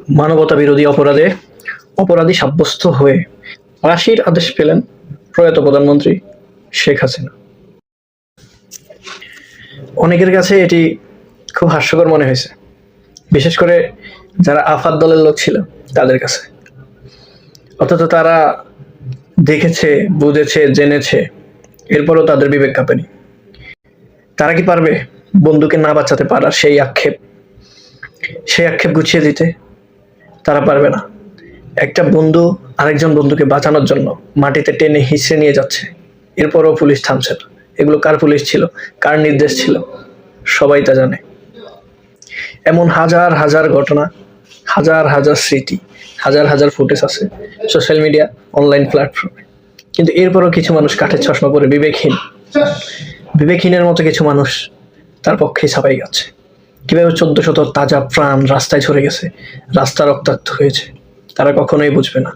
মানবতা বিরোধী অপরাধে অপরাধী সাব্যস্ত হয়ে ফাঁসির আদেশ পেলেন প্রয়াত প্রধানমন্ত্রী শেখ হাসিনা। অনেকের কাছে এটি খুব হাস্যকর মনে হয়েছে, বিশেষ করে যারা আফাত দলের লোক ছিল তাদের কাছে। অথচ তারা দেখেছে, বুঝেছে, জেনেছে, এরপরও তাদের বিবেক কাঁপেনি। তারা কি পারবে বন্ধুকে না বাঁচাতে পারার সেই আক্ষেপ গুছিয়ে দিতে? তারা পারবে না। একটা বন্ধু আরেকজন বন্ধুকে বাঁচানোর জন্য মাটিতে টেনে হিঁচড়ে নিয়ে যাচ্ছে, এরপরও পুলিশ থামছে না। এগুলো কার পুলিশ ছিল, কার নির্দেশ ছিল, সবাই তা জানে। এমন হাজার হাজার ঘটনা, হাজার হাজার স্মৃতি, হাজার হাজার ফুটেজ আছে সোশ্যাল মিডিয়া, অনলাইন প্ল্যাটফর্মে। কিন্তু এরপরও কিছু মানুষ কাঠের চশমা পরে বিবেকহীনের মতো কিছু মানুষ তার পক্ষে ছাপাই গেছে। কিভাবে 1400 তাজা প্রাণ রাস্তায় ঝরে গেছে, রাস্তা রক্তাক্ত হয়েছে, তারা কখনোই বুঝবে না।